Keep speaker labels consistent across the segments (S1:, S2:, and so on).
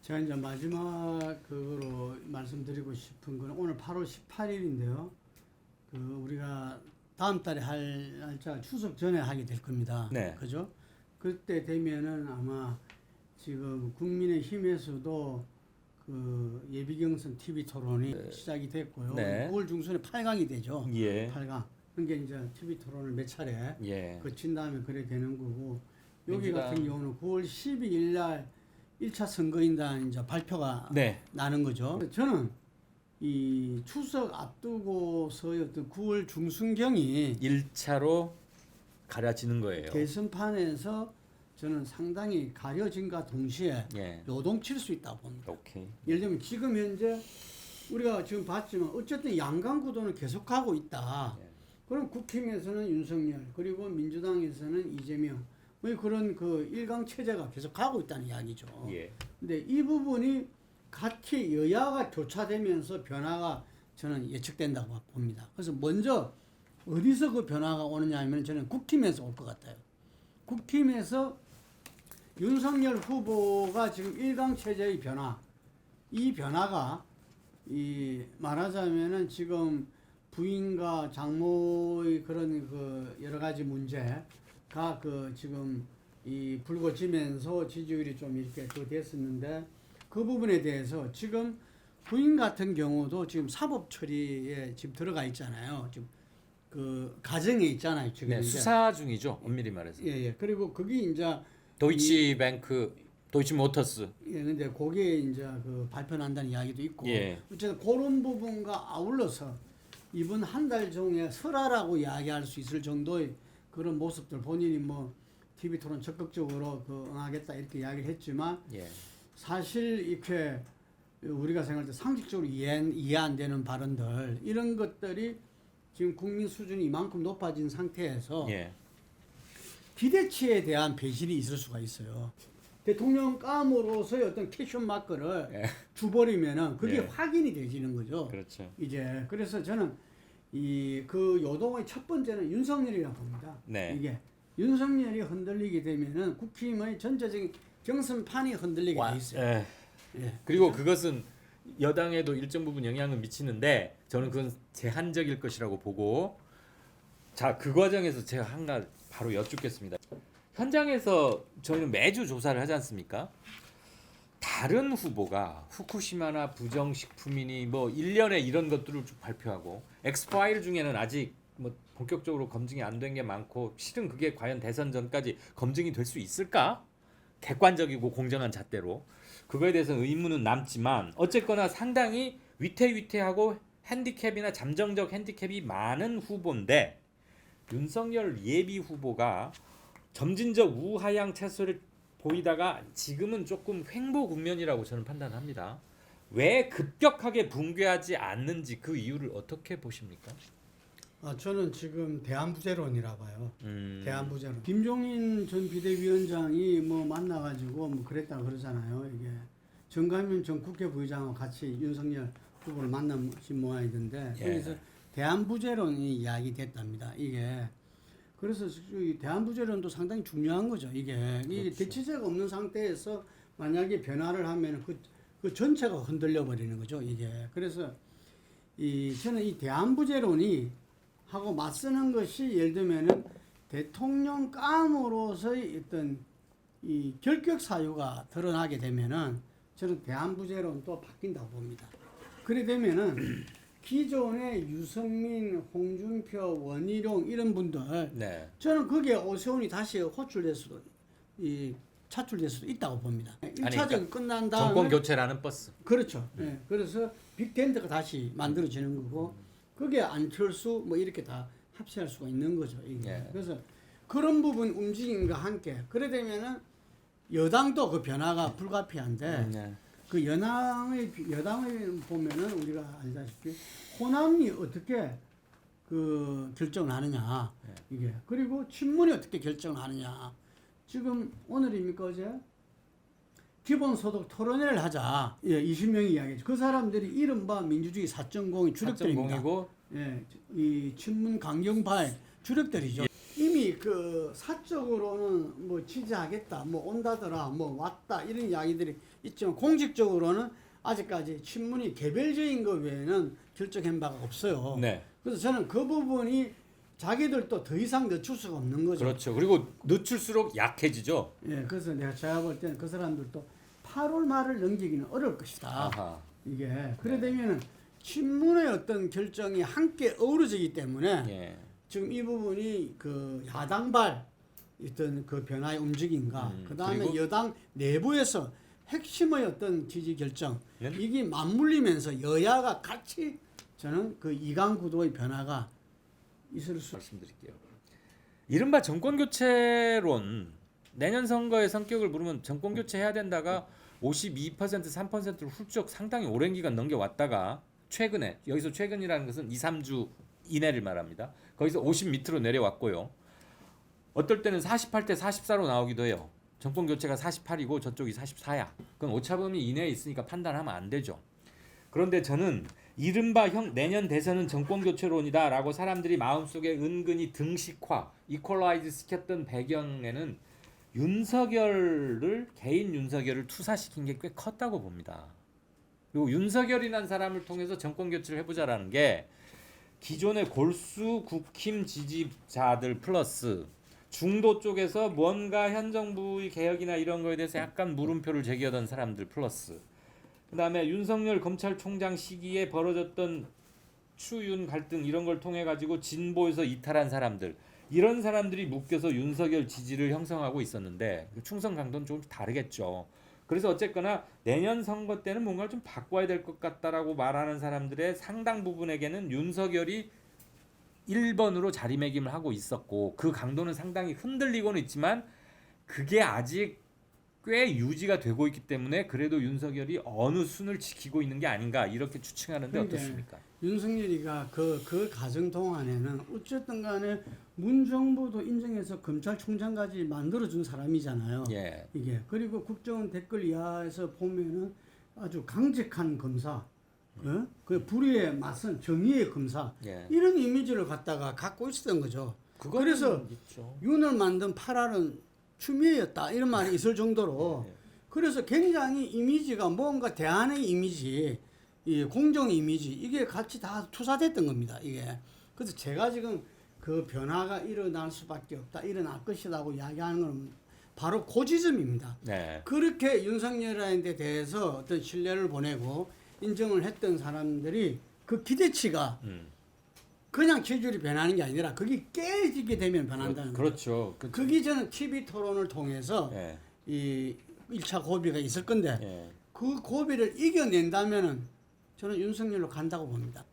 S1: 제가 이제 마지막 그거로 말씀드리고 싶은 거는 오늘 8월 18일인데요. 그 우리가 다음 달에 할 날짜 추석 전에 하게 될 겁니다.
S2: 네.
S1: 그죠? 그때 되면은 아마 지금 국민의힘에서도 그 예비경선 TV 토론이 시작이 됐고요.
S2: 네.
S1: 9월 중순에 8강이 되죠.
S2: 예.
S1: 8강. 그러니까 이제 TV 토론을 몇 차례
S2: 예.
S1: 거친 다음에 그래 되는 거고 여기
S2: 민주당.
S1: 같은 경우는 9월 12일 날 1차 선거인단 이제 발표가
S2: 네.
S1: 나는 거죠. 저는 이 추석 앞두고서의 어떤 9월 중순경이
S2: 1차로 가려지는 거예요.
S1: 대선판에서 저는 상당히 가려진과 동시에
S2: 예.
S1: 요동칠 수 있다고 봅니다.
S2: 오케이.
S1: 예를 들면 지금 현재 우리가 지금 봤지만 어쨌든 양강 구도는 계속하고 있다.
S2: 예.
S1: 그럼 국힘에서는 윤석열 그리고 민주당에서는 이재명 뭐 그런 그 일강 체제가 계속하고 있다는 이야기죠.
S2: 예.
S1: 근데 이 부분이 같이 여야가 교차되면서 변화가 저는 예측된다고 봅니다. 그래서 먼저 어디서 그 변화가 오느냐 하면 저는 국힘에서 올 것 같아요. 국힘에서 윤석열 후보가 지금 일강 체제의 변화, 이 변화가 이 말하자면은 지금 부인과 장모의 그런 그 여러 가지 문제가 그 지금 이 불거지면서 지지율이 좀 이렇게 그 됐었는데 그 부분에 대해서 지금 부인 같은 경우도 지금 사법 처리에 지금 들어가 있잖아요. 지금 그 가정에 있잖아요. 지금
S2: 네,
S1: 이제.
S2: 수사 중이죠. 엄밀히 말해서.
S1: 예. 그리고 그게 이제
S2: 도이치뱅크, 도이치모터스.
S1: 예, 근데 거기에 이제 그 발표난다는 이야기도 있고
S2: 예.
S1: 어쨌든 그런 부분과 아울러서 이번 한 달 중에 설화라고 이야기할 수 있을 정도의 그런 모습들 본인이 뭐 TV 토론 적극적으로 그 응하겠다 이렇게 이야기를 했지만
S2: 예.
S1: 사실 이렇게 우리가 생각할 때 상식적으로 이해 안 되는 발언들 이런 것들이 지금 국민 수준이 이만큼 높아진 상태에서
S2: 예.
S1: 기대치에 대한 배신이 있을 수가 있어요. 대통령감으로서의 어떤 캐션 마크를
S2: 예.
S1: 줘버리면은 그게
S2: 예.
S1: 확인이 되지는 거죠.
S2: 그렇죠.
S1: 이제 그래서 저는 이 그 요동의 첫 번째는 윤석열이라고 봅니다.
S2: 네.
S1: 이게 윤석열이 흔들리게 되면은 국힘의 전체적인 경선판이 흔들리게 돼 있어요.
S2: 예.
S1: 예.
S2: 그리고 그것은 여당에도 일정 부분 영향을 미치는데 저는 그건 제한적일 것이라고 보고 자, 그 과정에서 제가 한 가지 바로 여쭙겠습니다. 현장에서 저희는 매주 조사를 하지 않습니까? 다른 후보가 후쿠시마나 부정식품이니 뭐 1년에 이런 것들을 쭉 발표하고 엑스파일 중에는 아직 뭐 본격적으로 검증이 안 된 게 많고 실은 그게 과연 대선 전까지 검증이 될 수 있을까? 객관적이고 공정한 잣대로 그거에 대해서는 의문은 남지만 어쨌거나 상당히 위태위태하고 핸디캡이나 잠정적 핸디캡이 많은 후보인데 윤석열 예비 후보가 점진적 우하향 채소를 보이다가 지금은 조금 횡보 국면이라고 저는 판단합니다. 왜 급격하게 붕괴하지 않는지 그 이유를 어떻게 보십니까?
S1: 저는 지금 대안부재론이라 봐요.
S2: 음.
S1: 대안부재론. 김종인 전 비대위원장이 뭐 만나가지고 뭐 그랬다 그러잖아요. 이게 정가면 전 국회 부의장하고 같이 윤석열 후보를 만나신 모양이던데
S2: 예.
S1: 거기서 대안부재론이 이야기됐답니다. 이게 그래서 이 대안부재론도 상당히 중요한 거죠. 이게
S2: 그렇죠.
S1: 대체제가 없는 상태에서 만약에 변화를 하면 그 전체가 흔들려 버리는 거죠. 이게 그래서 저는 이 대안부재론이 하고 맞서는 것이 예를 들면은 대통령감으로서의 어떤 이 결격 사유가 드러나게 되면은 저는 대안부재론도 바뀐다고 봅니다. 그래 되면은 기존의 유승민, 홍준표, 원희룡 이런 분들
S2: 네.
S1: 저는 거기에 오세훈이 다시 호출될 수도 차출될 수도 있다고 봅니다. 1차전
S2: 그러니까
S1: 끝난 다음에
S2: 정권 교체라는 버스.
S1: 그렇죠. 예. 그래서 빅텐트가 다시 만들어지는 거고 그게 안철수 뭐 이렇게 다 합치할 수가 있는 거죠. 이게.
S2: 예.
S1: 그래서 그런 부분 움직임과 함께 그래 되면은 여당도 그 변화가 불가피한데
S2: 네.
S1: 그 여당의 보면은 우리가 알다시피 호남이 어떻게 그 결정을 하느냐 이게 그리고 친문이 어떻게 결정을 하느냐 지금 오늘입니까 어제 기본소득 토론회를 하자 20명이 이야기했죠. 그 사람들이 이른바 민주주의 4.0의 주력들입니다.
S2: 4.0이고
S1: 이 친문 강경파의 주력들이죠. 이미 이미 그 사적으로는 뭐 지지하겠다, 뭐 온다더라, 뭐 왔다 이런 이야기들이 있지만 공식적으로는 아직까지 친문이 개별적인 것 외에는 결정한 바가 없어요.
S2: 네.
S1: 그래서 저는 그 부분이 자기들도 더 이상 늦출 수가 없는 거죠.
S2: 그렇죠. 그리고 늦출수록 약해지죠.
S1: 예, 그래서 제가 볼 때는 그 사람들도 8월 말을 넘기기는 어려울 것이다.
S2: 아하.
S1: 이게 그래 되면은 친문의 어떤 결정이 함께 어우러지기 때문에
S2: 예.
S1: 지금 이 부분이 그 야당발 어떤 그 변화의 움직임과 그 다음에
S2: 그리고
S1: 여당 내부에서 핵심의 어떤 지지 결정
S2: 네?
S1: 이게 맞물리면서 여야가 같이 저는 그 이강 구도의 변화가 있을 수.
S2: 말씀드릴게요. 이른바 정권 교체론 내년 선거의 성격을 물으면 정권 교체해야 된다가 52% 3%를 훌쩍 상당히 오랜 기간 넘겨왔다가 최근에 여기서 최근이라는 것은 2, 3주 이내를 말합니다. 거기서 50 밑으로 내려왔고요. 어떨 때는 48대 44로 나오기도 해요. 정권 교체가 48이고 저쪽이 44야. 그건 오차범위 이내에 있으니까 판단하면 안 되죠. 그런데 저는 이른바 내년 대선은 정권 교체론이다라고 사람들이 마음속에 은근히 등식화, 이퀄라이즈 시켰던 배경에는 개인 윤석열을 투사시킨 게 꽤 컸다고 봅니다. 그리고 윤석열이라는 사람을 통해서 정권 교체를 해보자라는 게 기존의 골수 국힘 지지자들 플러스 중도 쪽에서 뭔가 현 정부의 개혁이나 이런 거에 대해서 약간 물음표를 제기하던 사람들 플러스 그다음에 윤석열 검찰총장 시기에 벌어졌던 추윤 갈등 이런 걸 통해 가지고 진보에서 이탈한 사람들 이런 사람들이 묶여서 윤석열 지지를 형성하고 있었는데 충성 강도는 조금 다르겠죠. 그래서 어쨌거나 내년 선거 때는 뭔가를 좀 바꿔야 될 것 같다라고 말하는 사람들의 상당 부분에게는 윤석열이 1번으로 자리매김을 하고 있었고 그 강도는 상당히 흔들리고는 있지만 그게 아직 꽤 유지가 되고 있기 때문에 그래도 윤석열이 어느 순을 지키고 있는 게 아닌가 이렇게 추측하는데 어떻습니까?
S1: 윤석열이가 그 과정 동안에는 어쨌든 간에 문정부도 인정해서 검찰총장까지 만들어준 사람이잖아요.
S2: 예.
S1: 이게 그리고 국정원 댓글 이하에서 보면은 아주 강직한 검사, 그 불의에 맞선 정의의 검사
S2: 예.
S1: 이런 이미지를 갖고 있었던 거죠.
S2: 그거는
S1: 그래서
S2: 있죠.
S1: 윤을 만든 8알은 추미애였다 이런 말이 있을 정도로 그래서 굉장히 이미지가 뭔가 대안의 이미지, 이 공정 이미지 이게 같이 다 투사됐던 겁니다. 이게 그래서 제가 지금 그 변화가 일어날 수밖에 없다, 일어날 것이라고 이야기하는 건 바로 그 지점입니다.
S2: 네.
S1: 그렇게 윤석열에 대해서 어떤 신뢰를 보내고 인정을 했던 사람들이 그 기대치가 그냥 체질이 변하는 게 아니라 그게 깨지게 되면 변한다는 거죠.
S2: 그렇죠.
S1: 그게 저는 TV 토론을 통해서
S2: 예.
S1: 이 1차 고비가 있을 건데
S2: 예.
S1: 그 고비를 이겨낸다면은 저는 윤석열로 간다고 봅니다.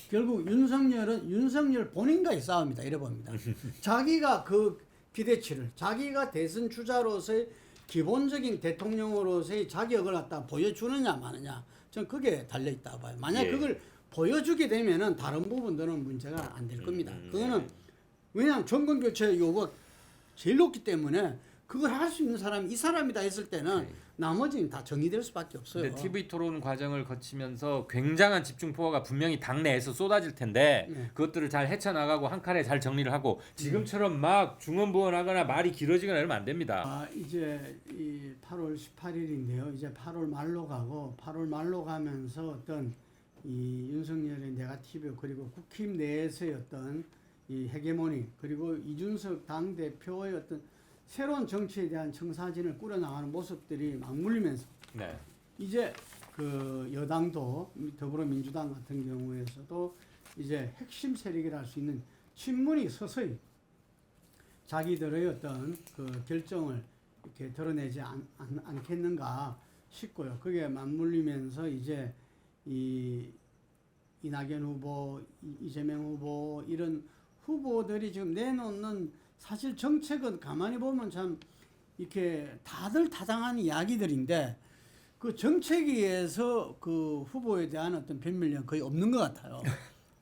S1: 결국 윤석열은 윤석열 본인과의 싸움이다 이래 봅니다. 자기가 그 기대치를 자기가 대선 주자로서의 기본적인 대통령으로서의 자격을 갖다 보여주느냐 마느냐 저는 그게 달려있다 봐요. 만약
S2: 예.
S1: 그걸 보여주게 되면은 다른 부분들은 문제가 안 될 겁니다. 그거는 왜냐하면 정권 교체 요구가 제일 높기 때문에 그걸 할 수 있는 사람이 이 사람이다 했을 때는 나머지는 다 정리될 수밖에 없어요.
S2: 근데 TV 토론 과정을 거치면서 굉장한 집중 포화가 분명히 당내에서 쏟아질 텐데 그것들을 잘 헤쳐나가고 한 칸에 잘 정리를 하고 지금처럼 막 중언부언하거나 말이 길어지거나 이러면 안 됩니다.
S1: 이제 이 8월 18일인데요. 이제 8월 말로 가고 8월 말로 가면서 어떤 이 윤석열의 네거티브 그리고 국힘 내에서의 어떤 이 헤게모니 그리고 이준석 당 대표의 어떤 새로운 정치에 대한 청사진을 꾸려나가는 모습들이 맞물리면서
S2: 네.
S1: 이제 그 여당도 더불어민주당 같은 경우에서도 이제 핵심 세력이라 할 수 있는 친문이 서서히 자기들의 어떤 그 결정을 이렇게 드러내지 않겠는가 싶고요. 그게 맞물리면서 이제 이낙연 후보, 이재명 후보 이런 후보들이 지금 내놓는 사실 정책은 가만히 보면 참 이렇게 다들 타당한 이야기들인데 그 정책위에서 그 후보에 대한 어떤 변별력 거의 없는 것 같아요.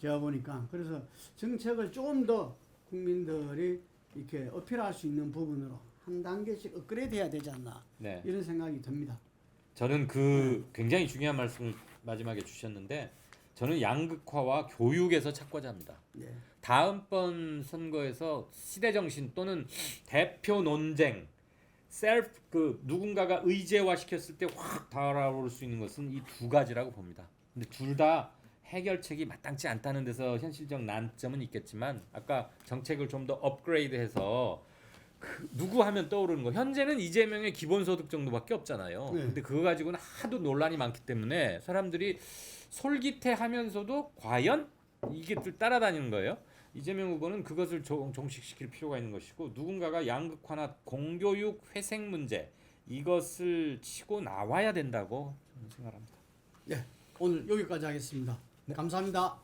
S1: 제가 보니까. 그래서 정책을 조금 더 국민들이 이렇게 어필할 수 있는 부분으로 한 단계씩 업그레이드 해야 되지 않나.
S2: 네.
S1: 이런 생각이 듭니다.
S2: 저는 그 굉장히 중요한 말씀을 마지막에 주셨는데 저는 양극화와 교육에서 착고자입니다.
S1: 네.
S2: 다음번 선거에서 시대 정신 또는 대표 논쟁, 셀프 그 누군가가 의제화 시켰을 때 확 달아오를 수 있는 것은 이 두 가지라고 봅니다. 근데 둘 다 해결책이 마땅치 않다는 데서 현실적 난점은 있겠지만 아까 정책을 좀 더 업그레이드해서 누구 하면 떠오르는 거 현재는 이재명의 기본소득 정도밖에 없잖아요.
S1: 네.
S2: 근데 그거 가지고는 하도 논란이 많기 때문에 사람들이 솔깃해하면서도 과연 이게 따라다니는 거예요. 이재명 후보는 그것을 종식시킬 필요가 있는 것이고 누군가가 양극화나 공교육 회생 문제 이것을 치고 나와야 된다고 저는 생각합니다.
S1: 네. 오늘 여기까지 하겠습니다. 감사합니다.